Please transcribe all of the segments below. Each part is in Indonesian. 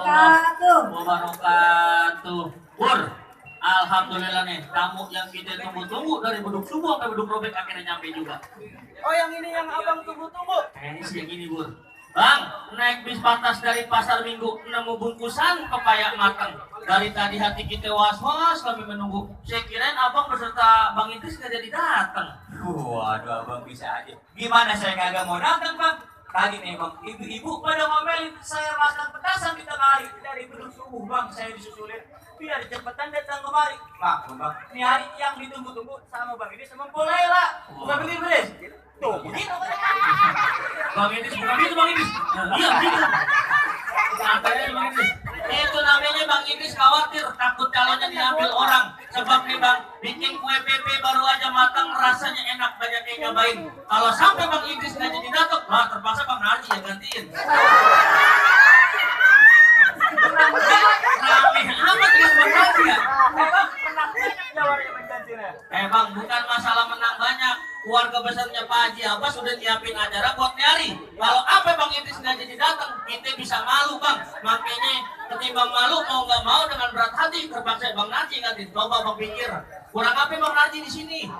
wabarakatuh. Wabarakatuh. Pur, alhamdulillah nih, tamu yang kita tunggu-tunggu dari beduk subuh sampai beduk robek akhirnya nyampe juga. Oh, yang ini yang abang tunggu-tunggu. Ini sih yang gini, Bur. Bang, naik bis patas dari pasar Minggu, nemu bungkusan pepaya matang. Dari tadi hati kita was-was kami menunggu. Saya kirain abang beserta Bang Idris nggak jadi datang. Waduh, abang bisa aja. Gimana saya kagak mau datang, Bang? Tadi nih, Bang, ibu-ibu pada ngomelin saya makan petasan di tengah hari dari beduk subuh, Bang. Saya disusulin biar cepetan datang kemari. Maklum, Bang. Ini hari yang ditunggu-tunggu sama Bang Idris sama Mbak Laila. Bukan begitu, tuh, begitu. Bang Idris, bukan itu Bang Idris. Iya, begitu. Santainya Bang Idris. Itu namanya Bang Idris khawatir takut calonnya diambil orang. Sebab nih Bang, bikin kue pepe baru aja matang rasanya enak banyak yang nyobain. Kalau sampai Bang Idris nggak jadi datang, lah terpaksa Bang Narji yang gantiin. Rame amat dengan Bang Narji ya. Abang menang banyak jawabannya menjanjinya. Bang, bukan masalah menang banyak. Keluarga besarnya Pak Haji Abbas sudah nyiapin acara buat nyari. Kalau apa Bang Idris nggak jadi datang, kita bisa malu Bang. Makanya ketimbang malu mau nggak mau dengan berat hati terpaksa Bang Narji ganti. Coba Bang pikir, kurang apa Bang Narji di sini?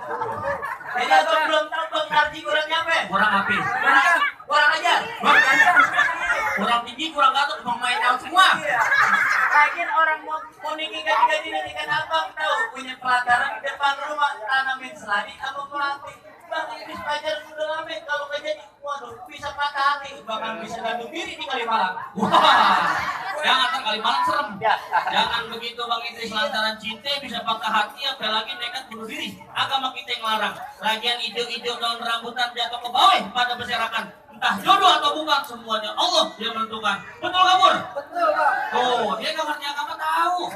Jadi abang belum tahu Bang Narji kurangnya apa? Kurang apa? Kurang aja. Kurang tinggi, kurang gatot, Bang main out semua. Lagian orang mau nikah gaji kan abang tahu punya pelataran di depan rumah tanamin seladi abang melatih. Bang Idris pacar sudah lama kalau nggak jadi, waduh bisa patah hati, bahkan bisa gantung diri di Kalimalang. Wah, jangan ntar Kalimalang serem. Jangan begitu Bang Idris, lantaran cinta bisa patah hati, apalagi nekat bunuh diri. Agama kita yang larang. Lagian hijau-hijau daun rambutan jatuh ke bawah pada berserakan. Entah jodoh atau bukan, semuanya Allah yang menentukan. Betul nggak, Bur? Betul, Bang. Oh, dia nggak ngerti agama tahu.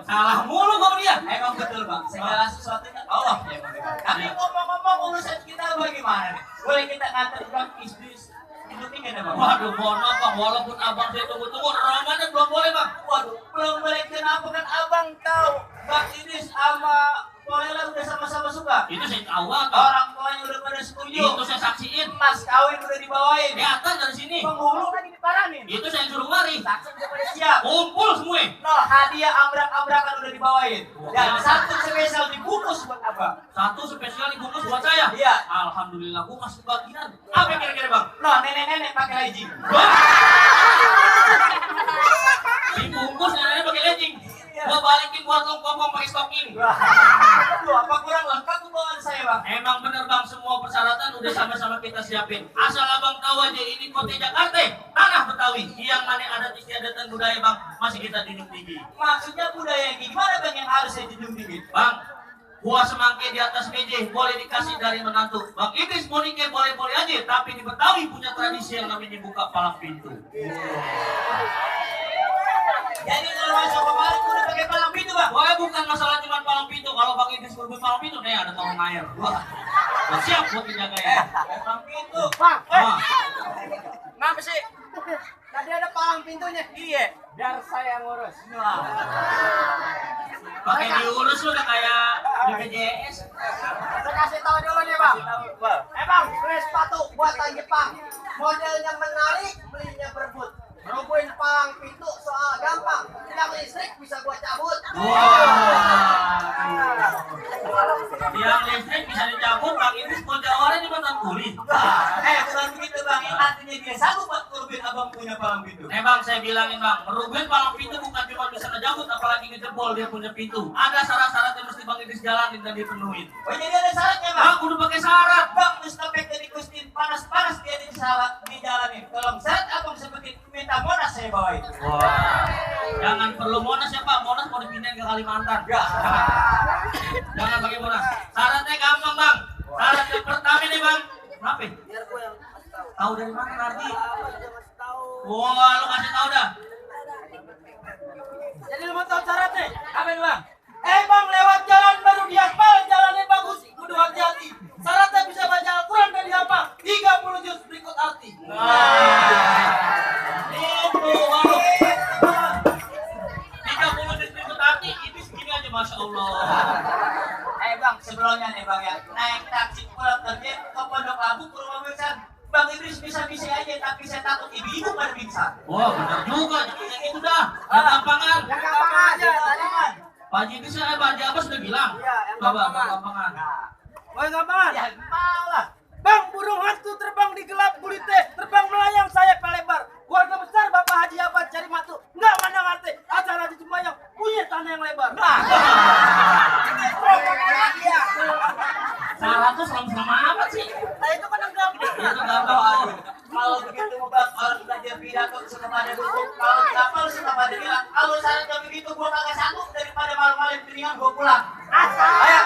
Salah mulu kau dia. Emang betul Bang, segala sesuatunya Allah yang menentukan. Tapi ngomong-ngomong urusan kita bagaimana nih? Boleh kita ngantar Bang Idris hidup ini kan Bang? Waduh, mohon maaf Bang, walaupun abang saya tunggu-tunggu, Ramadan belum boleh Bang. Waduh, belum boleh, kenapa kan abang tahu Bang Idris sama Polela udah sama-sama suka. Itu saya tahu apa? Orang tuanya udah pada setuju. Itu saya saksiin. Mas kawin udah dibawain. Di atas dari sini. Penghulu tadi diparanin. Itu saya suruh mari. Saksi udah pada siap. Kumpul semua. No, hadiah ambrak-ambrakan udah dibawain. Dan satu spesial dibungkus buat abang. Satu spesial dibungkus buat saya. Iya. Alhamdulillah, gua masih bagian. Apa kira-kira Bang? No, nenek-nenek pakai legging. Wah! Dibungkus nenek pakai legging. Gua balikin buat lo ngomong pakai stocking. Aduh, apa kurang lengkap tuh bawaan saya Bang? Emang bener Bang, semua persyaratan udah sama-sama kita siapin. Asal Abang tahu aja ini kota Jakarta, tanah Betawi. Yang mana adat istiadat dan budaya Bang, masih kita junjung tinggi. Maksudnya budaya yang gimana Bang yang harus saya junjung tinggi? Bang, buah semangka di atas meja boleh dikasih dari menantu. Bang Idris mau nikah boleh-boleh aja, tapi di Betawi punya tradisi yang namanya buka palang pintu. Jadi kalau masuk kemarin udah pakai palang pintu Bang? Wah, bukan masalah cuma palang pintu. Kalau Bang Idris berburu palang pintu, nih ada tolong air. Wah, siap buat dijaga ya. Palang pintu. Bang, Wah, kenapa sih? Tadi ada palang pintunya. Iya, biar saya ngurus. Nah, pakai diurus udah kayak BPJS. Saya kasih tahu dulu nih, Bang. Bang, beli sepatu buatan Jepang. Modelnya menarik, belinya berebut. Robohin palang pintu soal gampang. Tiang listrik bisa gua cabut. Wah, tiang listrik bisa dicabut. Bang Idris mau jawabannya di Batan Kuli. bukan begitu Bang. Artinya dia sanggup buat ngerubiin abang punya palang pintu. Bang, saya bilangin Bang, merugikan palang pintu bukan cuma bisa ngejabut, apalagi ngejebol dia punya pintu. Ada syarat-syarat yang mesti Bang Idris jalanin dan dipenuhin. Oh jadi ada syaratnya Bang? Bang, kudu pakai syarat. Bang, Mustapek tadi kustin panas-panas dia dijalanin. Kalau syarat abang seperti minta Monas saya bawain. Wah, jangan perlu Monas ya Pak, Monas mau dipindahin ke Kalimantan. Jangan pakai Monas. Syaratnya gampang Bang. Syarat yang pertama nih Bang. Kenapa? Biar gua yang tahu. Tahu dari mana Nardi? Jangan tahu. Wah, lu kasih tahu dah. Jadi lu mau tahu syaratnya? Apa itu, Bang? Bang, lewat jalan baru diaspal, jalannya bagus, kudu hati-hati. Syaratnya bisa baca Al-Quran dan dihafal 30 juz berikut arti. Itu waduh. 30 juz berikut arti, itu segini aja Masya Allah. Bang, sebelumnya nih Bang ya, naik taksi pulang kerja ke Pondok Labu ke rumah Wilson. Bang Idris Idris bisa-bisa aja, tapi saya takut ibu-ibu pada pingsan. Wah, benar juga. Yang itu dah. Yang gampangan. Yang gampang aja. Pak Idris, Pak Abbas sudah bilang. Iya, yang Coba, gampangan. gampangan. Oh, yang gampangan. Ya, malah. Bang, burung hantu terbang di gelap gulite, terbang melayang sayap lebar. Keluarga besar Bapak Haji Abad cari matu, nggak mandang arti. Acara di Sembayang punya tanah yang lebar. Nah, Salah tuh sama apa sih? nah itu kan yang gampang. Itu gampang. Kalau begitu bang, orang belajar pidato suka pada dukung. Kalau kapal suka pada bilang, kalau saran jam begitu gua kagak sanggup daripada malam-malam mendingan gua pulang. Ayo,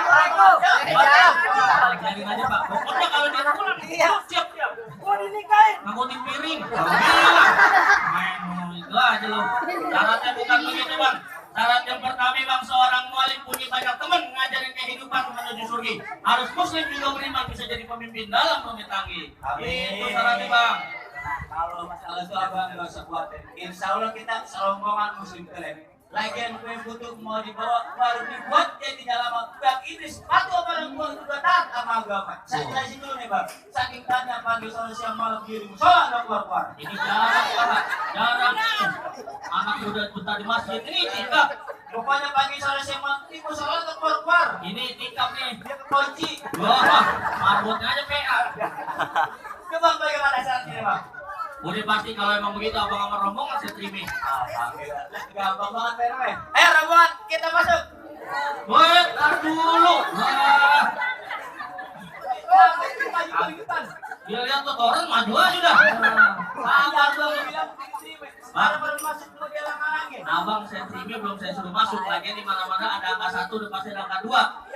Biarin aja Pak. Pokoknya kalau dia pulang, siap. gua dinikahin. Ngangkutin piring. Kalau bilang. Itu aja loh. Syaratnya bukan begitu Bang. Syarat yang pertama Bang, seorang mualim punya banyak teman ngajarin kehidupan menuju surga. Harus muslim juga beriman, bisa jadi pemimpin dalam rumah tangga. Itu syaratnya Bang. Kalau masalah itu abang nggak usah khawatir. Insya Allah kita serombongan muslim keren. Lagian kue putu mau dibawa baru dibuat jadinya lama. Bang Idris, patuh orang tua juga taat sama agama. Saya jelasin dulu nih bang. Saking tanya pagi sore siang malam diri sholat nggak keluar. Ini jarang Pak. Jarang. Anak udah betah di masjid ini tikap. Pokoknya pagi sore siang malam ibu sholat nggak keluar. Ini tikap nih. Dia kekunci. Wah, marbotnya aja PA. Coba bagaimana syaratnya bang? Udah pasti kalau emang begitu abang sama rombongan saya terima. Alhamdulillah. Gampang banget Pak. Ayo rombongan kita masuk. Woi, tar dulu. Wah, dia lihat tuh orang maju aja dah. Sabar dong, bilang terima. Sekarang baru masuk mau dia lagi. Abang saya terima belum saya suruh masuk lagi di mana-mana ada angka 1 udah pasti ada angka 2.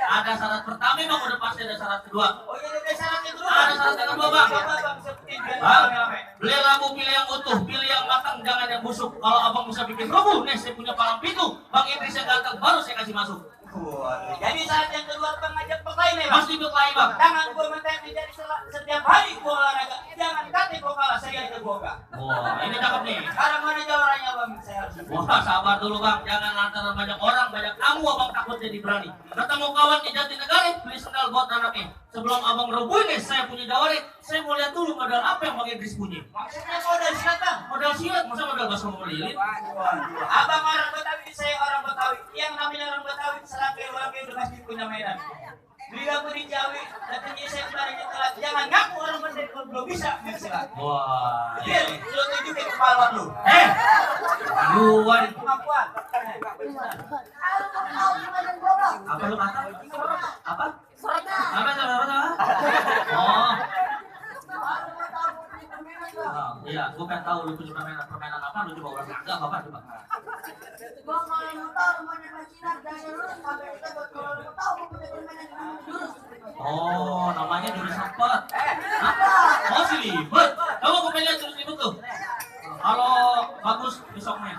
Ada syarat pertama bang udah pasti ada syarat kedua. Oh iya ada syaratnya dulu. Ada syarat yang kedua bang. Coba bang sebutin biar Bang, rame-rame. beli labu pilih yang utuh, pilih yang matang, jangan yang busuk. Kalau abang bisa bikin rubuh, nih saya punya palang pintu. Bang Idris yang ganteng baru saya kasih masuk. Jadi syarat yang kedua bang ngajak berkelahi nih bang. Pasti berkelahi bang. Jangan gua minta menjadi setiap hari gua olahraga. Jangan kata gua kalah, saya yang gua enggak. Wah, ini cakep nih. Sekarang mana jawabannya bang? Saya harus. Wah, sabar dulu bang, jangan lantaran banyak orang, banyak kamu abang takut jadi berani. Ketemu kawan di Jatinegara, beli sendal buat anaknya. Sebelum abang rubuhin nih, saya punya dawari, saya mau lihat dulu modal apa yang bang Idris punya. Maksudnya modal silat bang? Modal silat, masa modal basah melilin? Abang orang Betawi, saya orang Betawi. Yang namanya orang Betawi, selagi udah pasti punya medan. Beli aku di Jawi, katanya saya kemarin telat. Jangan ngaku orang Betawi kalau belum bisa main silat. Wah, Iya, lu tunjukin kepala lu. luar. Kemampuan. Apa lu kata? Apa? Apa saudara? Oh. Oh, iya, gua kan tahu lu punya permainan apa, lu coba ulang agak apa coba. Oh, namanya jurus sepet. Oh, si libet. Kamu mau lihat jurus libet tuh? Kalau bagus besoknya.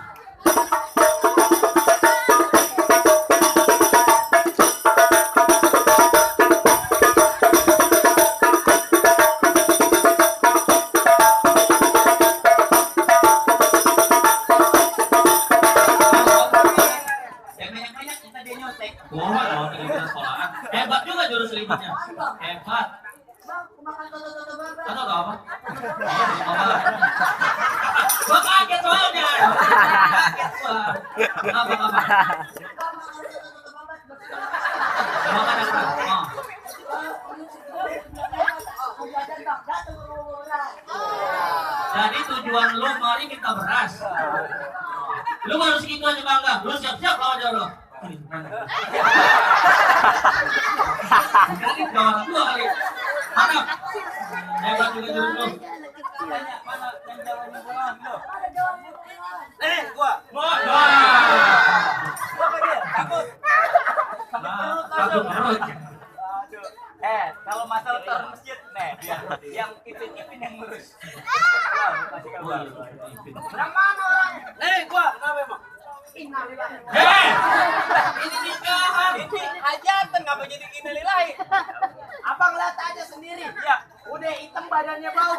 Yang banyak-banyak kita dia nyontek. Wah, kita sekolahan. Hebat juga jurus libetnya. Hebat. Tahu gak apa? Gua kaget soalnya. Kaget gua. Apa? Makan apa? Oh. Jadi tujuan lu mari kita beras. Lu baru segitu aja bangga. Lu siap-siap lawan jodoh. Mungkin kawan gua kali. Mantap. Hebat juga jurus lu. Tanya mana yang jawabannya bohong lu. Gua. Wah. Gua apa dia? Takut. Takut perut. Aduh. Kalau masalah taruh masjid, nih biar yang ipin yang ngurus. Kasih kabar. Yang mana orangnya? Gua. Kenapa emang? Ini nikahan. Ini hajatan ngapa jadi innalillahi? Abang lihat aja sendiri. Ya. Udah hitam badannya bau.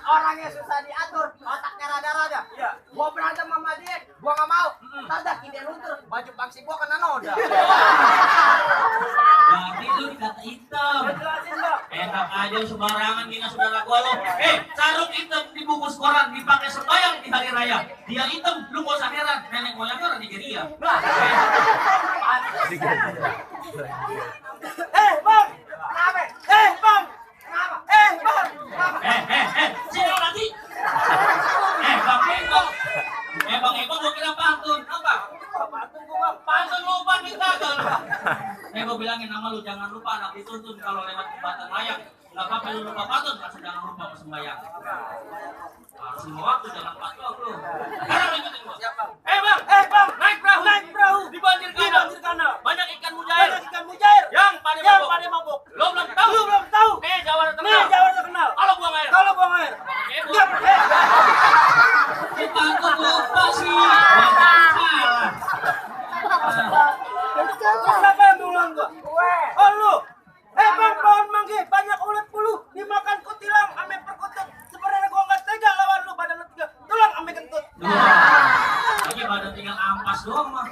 Orangnya susah diatur, otaknya rada-rada. Iya. Gua berantem sama dia, gua nggak mau. Ntar dah kini luntur, baju paksi gua kena noda. Berarti itu dikata hitam. Jelasin Bang. Enak aja sembarangan gini saudara gua lo. Sarung hitam dibungkus koran dipakai sembahyang di hari raya. Dia hitam, lu gak usah heran. Nenek moyangnya orang Nigeria. Bang. Bang. Kenapa? Bang. Kenapa? Bang. Kenapa? Sini lagi. Bang Eko gua kira pantun. Apa? Pantun lupa kita kan. Gua bilangin sama lu jangan lupa anak dituntun kalau lewat jembatan layang. Enggak apa-apa lu lupa pantun, asal jangan lupa sembahyang. Harus semua waktu jangan patok lu. Sekarang ikutin gua. Bang, naik perahu. Di banjir kanal. Banyak ikan mujair. Yang pada mabuk. Lo belum tahu. Jawara terkenal. Kalau buang air. Di pantun lupa sih. Siapa yang duluan gua? Oh lu. Bang, pohon mangga banyak ulet bulu dimakan kutilang ame perkutut. Sebenarnya gua enggak tega lawan lu, badan lu tiga tulang ame kentut. Lagi badan tinggal ampas doang mah.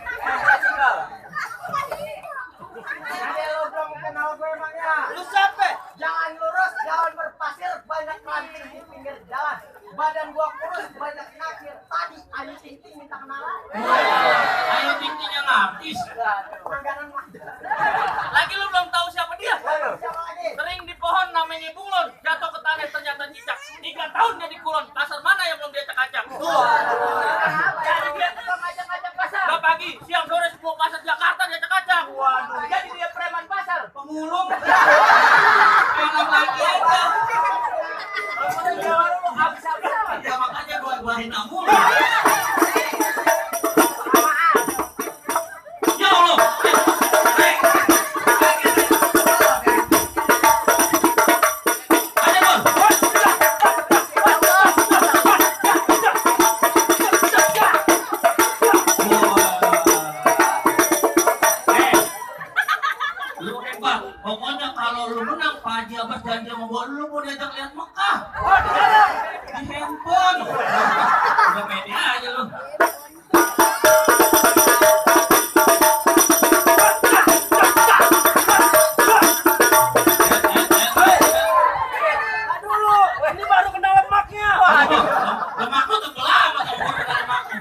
Ada lu belum kenal gue emangnya. Lu siapa? Jangan lurus, jalan berpasir, banyak ranting di pinggir jalan. Badan gua kurus, banyak nakir. Tadi Ayu Ting Ting minta kenalan. Ayo tingginya ngabis. Langganan mah. Lagi lu belum tahu siapa dia? Siapa lagi? Sering di pohon namanya bunglon, jatuh ke tanah ternyata cicak. 3 tahun dia di kulon, pasar mana yang belum dia acak-acak? Jadi dia tukang ngajak-ngajak pasar. Gak pagi, siang sore semua pasar Jakarta dia acak-acak. Waduh, jadi dia preman pasar. Pemulung. Enak lagi aja. Ya makanya gua namun. Ya Allah. Lu hebat. Pokoknya kalau lu menang, Pak Haji Abbas janji sama gua, lu mau diajak lihat Mekah. Di handphone. Udah pede aja lu. Aduh, ini baru kenal lemaknya. Lemak lu tuh lama tuh gua kenal lemaknya.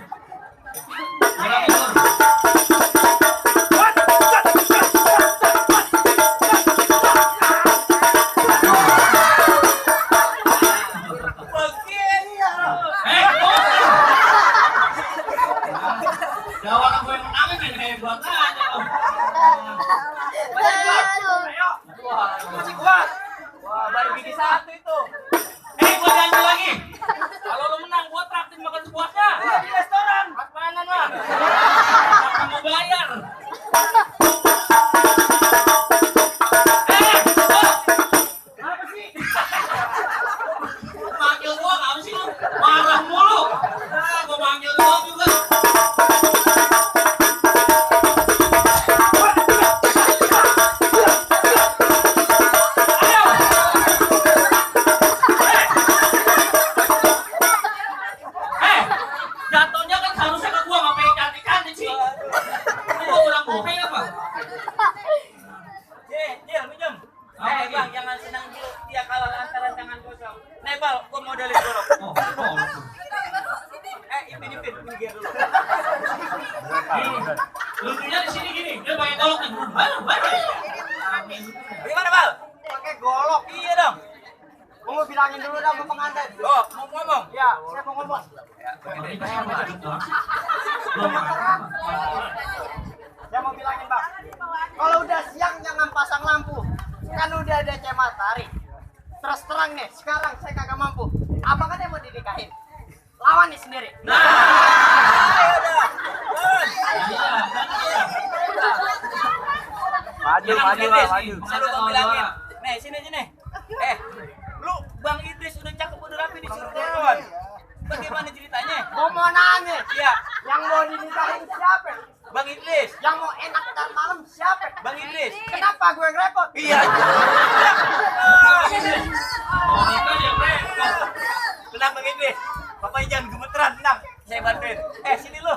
Berapa itu? Jawab gue yang menangin kan kayak gua aja lu. Masih kuat. Wah, baru gigi satu itu. Gua janji lagi. Kalau lu menang, gua traktir makan sepuasnya. Di restoran. Apaanan mah? Apa mau bayar? Apa sih? Manggil gua apa sih lu? Marah mulu. Gua manggil gua juga. Jatuhnya kan seharusnya ke gua ngapain cantik-cantik sih? Gua kurang bokeh apa? Jil, minjem. Apa Bang, lagi? jangan senang dulu dia kalah lantaran tangan kosong. Nih, Bal, gua modelin golok. Ipin pinggir dulu. Lucunya di sini gini, dia pakai golok nih. Gimana, Bal? Pakai golok. Iya dong. Gua mau bilangin dulu dah sama pengantin. Oh, mau ngomong? Ya, saya mau ngomong. Saya mau bilangin, Bang. Kalau udah siang jangan pasang lampu. Kan udah ada cahaya matahari. Terus terang nih, sekarang saya kagak mampu. Abang kan yang mau dinikahin. Lawan nih sendiri. Ayo dah. Maju, maju, maju. Saya lupa bilangin. Nih, sini. Lu Bang Idris udah cakep udah rapi disuruh telepon. Bagaimana ceritanya? Mau nanya. Iya. Yang mau dinikahin siapa? Bang Idris. Yang mau enak ntar malam siapa? Bang Idris. Kenapa gue yang repot? Iya. Kenapa Bang Idris? Bapak jangan gemeteran, tenang. Saya bantuin. Sini lu.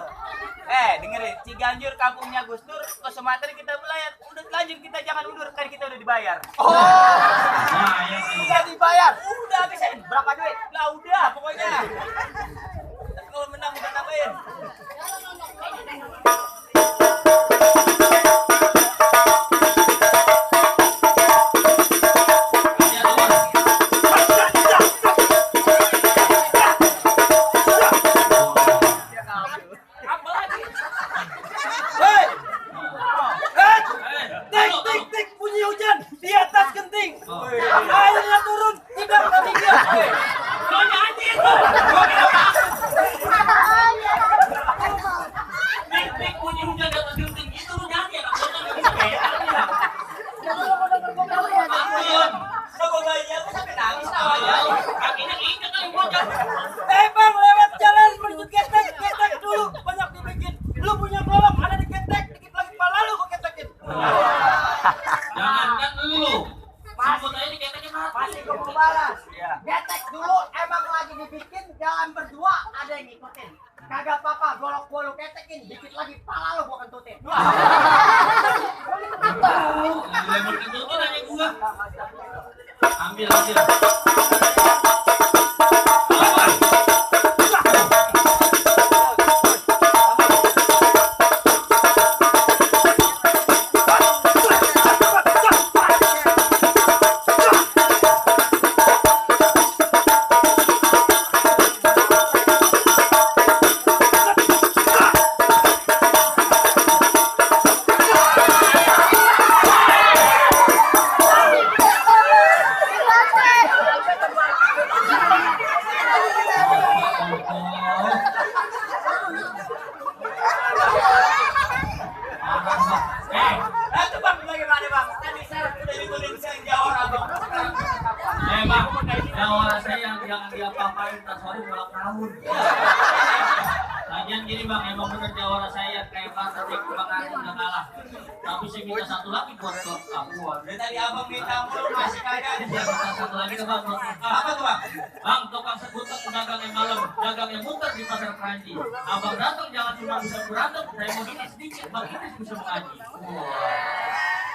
Dengerin. Ciganjur kampungnya Gus Dur, ke Sumatera kita belayar. Udah lanjut kita jangan undur kan kita udah dibayar. Oh, Wah, ya. udah dibayar. Udah habisin. Berapa duit? Lah udah pokoknya. Tapi kalau menang udah nambahin. Apa lagi? Hei! Tik tik bunyi hujan di atas genting. Airnya turun tidak kami diam. Kau nyanyi itu. Tik bunyi hujan di atas genting itu lu nyanyi anak gua nggak bisa beda. Ampun. Sama bayi aku sampai nangis awalnya. Kakinya injek kali bocah. Bang lewat jalan menuju ketek, ketek dulu banyak dibikin. Lu punya golok ada di ketek, dikit lagi kepala lu kok ketekin. Jangankan lu. Sambut aja diketekin mati. Masih gue mau balas. Iya. Getek dulu emang lagi dibikin, jalan berdua ada yang ngikutin. Kagak apa-apa, golok gua lu ketekin, dikit lagi kepala lu gua kentutin. Dilempar kentut nanya gua. Ambil ambil. Nah, itu bang bagaimana bang? Tadi saya udah dibolehin saya jawara bang. Bang, jawara saya yang jangan diapa-apain, tak sorry bolak tahun. Lagian gini bang, emang bener jawara saya kayak pas tadi kebakaran udah kalah. Tapi saya minta satu lagi buat klub aku. Dari tadi abang minta mulu masih kagak. Dia minta satu lagi tuh bang buat klub. Apa tuh bang? Bang, tukang sekuteng dagang yang malam, dagang yang muter di pasar Keranji. Abang datang jangan cuma bisa berantem, saya mau gini sedikit, bang ini bisa mengaji.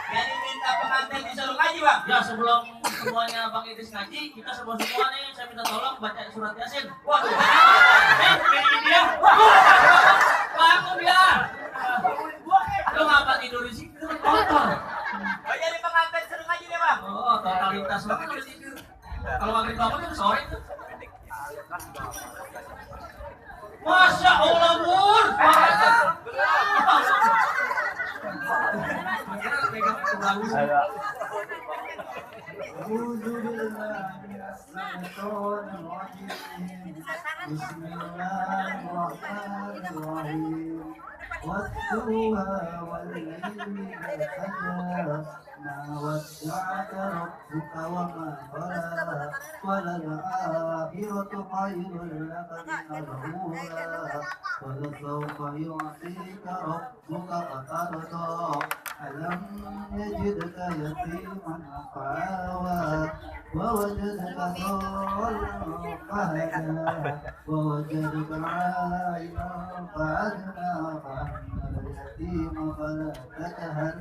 Jadi minta pengantin disuruh ngaji bang. Ya sebelum semuanya Bang Idris ngaji, kita semua nih saya minta tolong baca surat Yasin. Waduh. Ini dia. Bangun dia. Lu ngapa tidur di situ? Kotor. Oh jadi pengantin suruh ngaji deh bang. Oh, totalitas banget udah tidur. Kalau maghrib bangun itu sore itu. Masya Allah, Mur. Bismillahirrahmanirrahim. Wattuha wal layli idha saja. Ma wadda'aka rabbuka wa ma qala. Walal-akhiratu khairun laka minal-ula. Walasawfa yu'tika rabbuka fatarda. Alam yajidka yatiman fa'awa. ووجدك ضالا فهدى ووجدك عائلا فأغنى فأما اليتيم فلا تقهر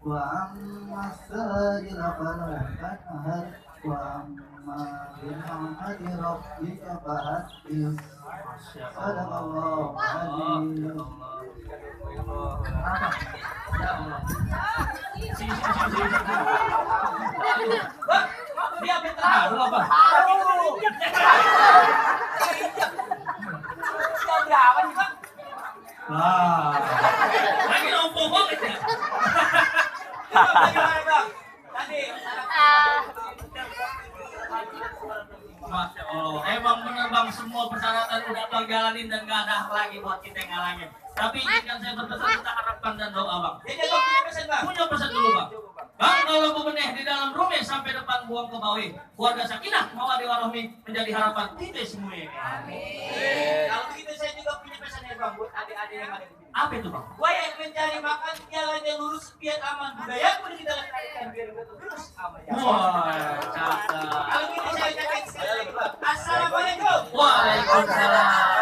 وأما السائل فلا تنهر وأما بنعمة ربك فحدث صدق الله العظيم. Dia apa terharu apa? Berapa nih bang? Wah. Lagi nompo banget ya. Bagaimana bang? Tadi. Masya Allah, emang bener bang semua persyaratan udah bang jalanin dan gak ada lagi buat kita yang ngalangin. Tapi izinkan saya berpesan tentang harapan dan doa bang. Jadi bang punya pesan bang. Punya pesan dulu bang. Bang kalau bebeneh di dalam rumah sampai depan buang ke bawah. Keluarga sakinah mawaddah warahmah menjadi harapan kita semua. Amin. Kalau begitu saya juga punya pesan ya bang buat adik-adik yang ada di sini. Apa itu bang? Gua yang mencari makan jalan yang lurus biar aman, budaya pun kita lestarikan biar lurus aman. Wah, cakep. Kalau gitu saya ucapkan sekali lagi bang. Assalamualaikum. Waalaikumsalam.